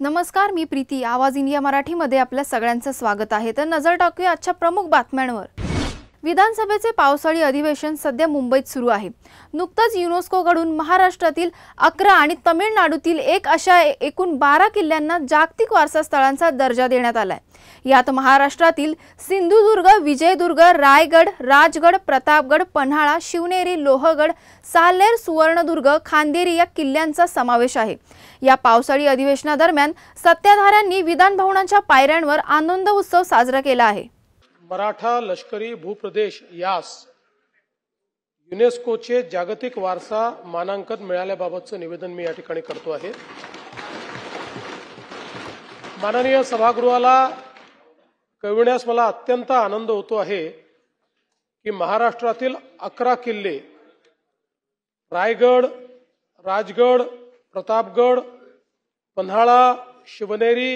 नमस्कार, मी प्रीती. आवाज इंडिया मराठीमध्ये आपल्या सगळ्यांचं स्वागत आहे. तर नजर टाकूया आजच्या प्रमुख बातम्यांवर. विधानसभेचे पावसाळी अधिवेशन सध्या मुंबईत सुरू आहे. नुकतंच युनेस्कोकडून महाराष्ट्रातील 11 आणि तमिळनाडूतील 1 अशा एकूण 12 किल्ल्यांना जागतिक वारसा स्थळांचा दर्जा देण्यात आलाय. यात महाराष्ट्रातील सिंधुदुर्ग, विजयदुर्ग, रायगड, राजगड, प्रतापगड, पन्हाळा, शिवनेरी, लोहगड, साल्हेर, सुवर्णदुर्ग, खांदेरी या किल्ल्यांचा समावेश आहे. या पावसाळी अधिवेशनादरम्यान सत्ताधाऱ्यांनी विधान भवनाच्या पायऱ्यांवर आनंद उत्सव साजरा केला आहे. मराठा लष्करी भूप्रदेश यास युनेस्कोचे जागतिक वारसा मानांकन मिळाल्याबाबतचं निवेदन मी या ठिकाणी करतो आहे. माननीय सभागृहाला कळविण्यास मला अत्यंत आनंद होतो आहे की महाराष्ट्रातील 11 किल्ले रायगड, राजगड, प्रतापगड, पन्हाळा, शिवनेरी,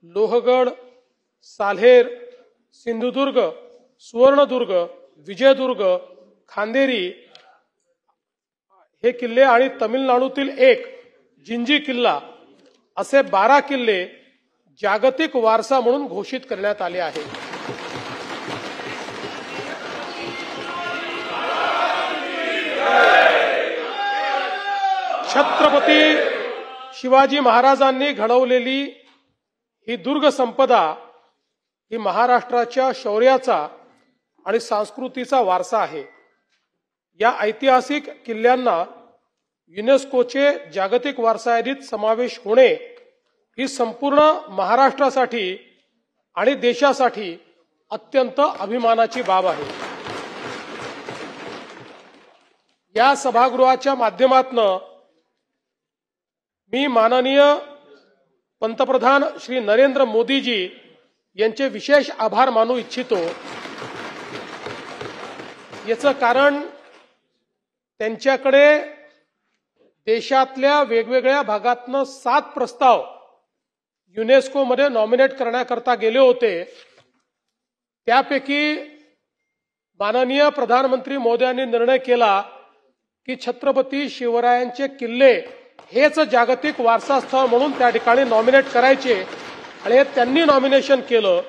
लोहगड, साल्हेर, सिंधुदुर्ग, सुवर्णदुर्ग, विजयदुर्ग, खांदेरी हे किल्ले आणि तमिळनाडूतील 1 जिंजी किल्ला असे 12 किल्ले जागतिक वारसा म्हणून घोषित करण्यात आले आहे. छत्रपती शिवाजी महाराजांनी घडवलेली ही दुर्ग संपदा ही महाराष्ट्राच्या शौर्याचा आणि संस्कृतीचा वारसा आहे. या ऐतिहासिक किल्ल्यांना युनेस्कोचे जागतिक वारसा यादीत समावेश होणे ही संपूर्ण महाराष्ट्रासाठी आणि देशासाठी अत्यंत अभिमानाची बाब आहे. या सभागृहाच्या माध्यमातून मी माननीय पंतप्रधान श्री नरेंद्र मोदीजी यांचे विशेष आभार मानू इच्छितो. याचं कारण त्यांच्याकडे देशातल्या वेगवेगळ्या भागातनं 7 प्रस्ताव युनेस्कोमध्ये नॉमिनेट करण्याकरता गेले होते. त्यापैकी माननीय प्रधानमंत्री मोदयांनी निर्णय केला की छत्रपती शिवरायांचे किल्ले हेच जागतिक वारसा स्थळ म्हणून त्या ठिकाणी नॉमिनेट करायचे आणि त्यांनी नॉमिनेशन केलं.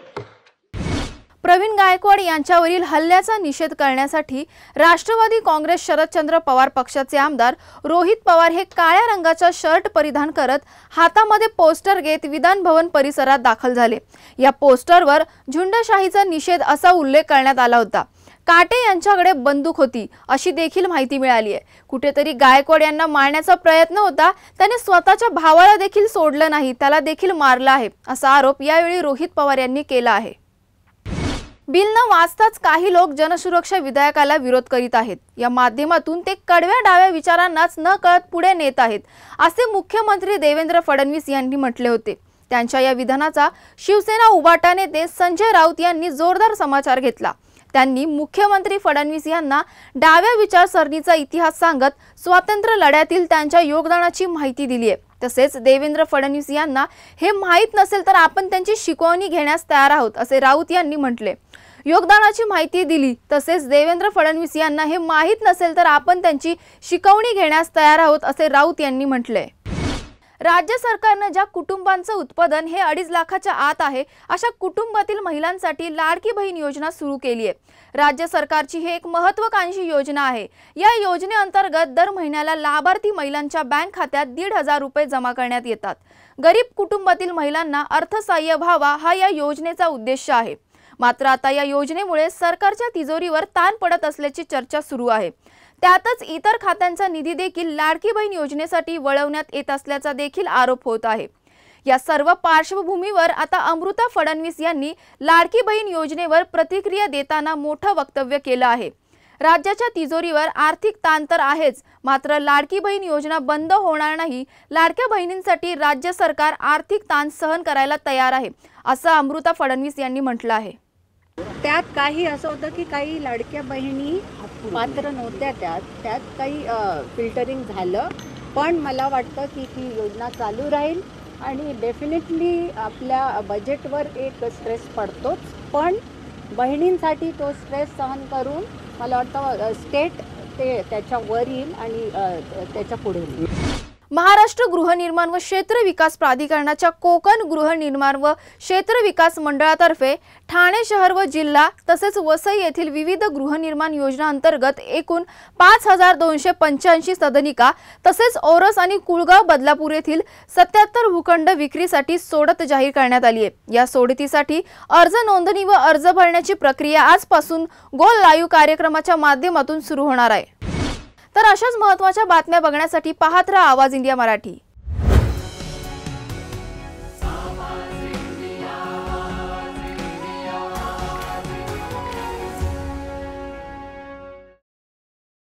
प्रवीण गायकवाड यांच्यावरील हल्ल्याचा निषेध करण्यासाठी राष्ट्रवादी काँग्रेस शरदचंद्र पवार पक्षाचे आमदार रोहित पवार हे काळ्या रंगाचा शर्ट परिधान करत हातामध्ये पोस्टर घेत विधान भवन परिसरात दाखल झाले. या पोस्टरवर झुंडशाहीचा निषेध असा उल्लेख करण्यात आला होता. काटे यांच्याकडे बंदूक होती अशी देखील माहिती मिळाली आहे. कुठेतरी गायकवाड यांना मारण्याचा प्रयत्न होता. त्याने स्वतःच्या भावाला देखील सोडलं नाही, त्याला देखील मारलं आहे असा आरोप यावेळी रोहित पवार यांनी केला आहे. बिल न वाचताच काही लोक जनसुरक्षा विधेयकाला विरोध करीत आहेत. या माध्यमातून ते कडव्या डाव्या विचारांनाच न कळत पुढे नेत आहेत असे मुख्यमंत्री देवेंद्र फडणवीस यांनी म्हटले होते. त्यांच्या या विधानाचा शिवसेना उभाटा नेते संजय राऊत यांनी जोरदार समाचार घेतला. त्यांनी मुख्यमंत्री फडणवीस यांना डाव्या विचारसरणीचा इतिहास सांगत स्वातंत्र्य लढ्यातील त्यांच्या योगदानाची माहिती दिली आहे. तसेच देवेंद्र फडणवीस यांना हे माहीत नसेल तर आपण त्यांची शिकवणी घेण्यास तयार आहोत असे राऊत यांनी म्हटले. योगदानाची माहिती दिली. तसेच देवेंद्र फडणवीस यांना हे माहीत नसेल तर आपण त्यांची शिकवणी घेण्यास तयार आहोत असे राऊत यांनी म्हटले. राज्य सरकारने ज्या कुटुंबांचं उत्पादन हे 2.5 लाखाच्या आत आहे अशा कुटुंबातील महिलांसाठी लाडकी बहीण योजना सुरू केली आहे. राज्य सरकारची ही एक महत्त्वाकांक्षी योजना आहे. या योजनेअंतर्गत दर महिन्याला लाभार्थी महिलांच्या बँक खात्यात 1,500 रुपये जमा करण्यात येतात. गरीब कुटुंबातील महिलांना अर्थसहाय्य व्हावा हा या योजनेचा उद्देश आहे. मात्र आता या योजनेमुळे सरकारच्या तिजोरीवर ताण पडत असल्याची चर्चा सुरू आहे. त्यातच इतर खात्यांचा निधी देखील लाडकी बहीण योजनेसाठी वळवण्यात येत असल्याचा देखील आरोप होत आहे. या सर्व पार्श्वभूमीवर आता अमृता फडणवीस यांनी लाडकी बहीण योजनेवर प्रतिक्रिया देताना मोठं वक्तव्य केलं आहे. राज्याच्या तिजोरीवर आर्थिक ताण तर आहेच, मात्र लाडकी बहीण योजना बंद होणार नाही. लाडक्या बहिणींसाठी राज्य सरकार आर्थिक ताण सहन करायला तयार आहे असं अमृता फडणवीस यांनी म्हटलं आहे. त्यात काही असं होतं की काही लाडक्या बहिणी पात्र नव्हत्या, त्यात काही फिल्टरिंग झालं. पण मला वाटतं की ती योजना चालू राहील आणि डेफिनेटली आपल्या बजेटवर एक स्ट्रेस पडतोच, पण बहिणींसाठी तो स्ट्रेस सहन करून मला वाटतं स्टेट ते त्याच्या वर येईल आणि त्याच्या पुढे येईल. महाराष्ट्र गृहनिर्माण व क्षेत्र विकास प्राधिकरणाच्या कोकण गृहनिर्माण व क्षेत्र विकास मंडळातर्फे ठाणे शहर व जिल्हा तसेच वसई येथील विविध गृहनिर्माण योजना अंतर्गत एकूण 5285 सदनिका तसेच ओरस आणि कुळगाव बदलापूर येथील 77 भूखंड विक्रीसाठी सोडत जाहीर करण्यात आली आहे। या सोडतीसाठी अर्ज नोंदणी व अर्ज भरण्याची प्रक्रिया आजपासून गोल लाईव्ह कार्यक्रमाच्या माध्यमातून सुरू होणार आहे। तर अशाच महत्त्वाच्या बातम्या बघण्यासाठी पाहत रहा आवाज इंडिया मराठी।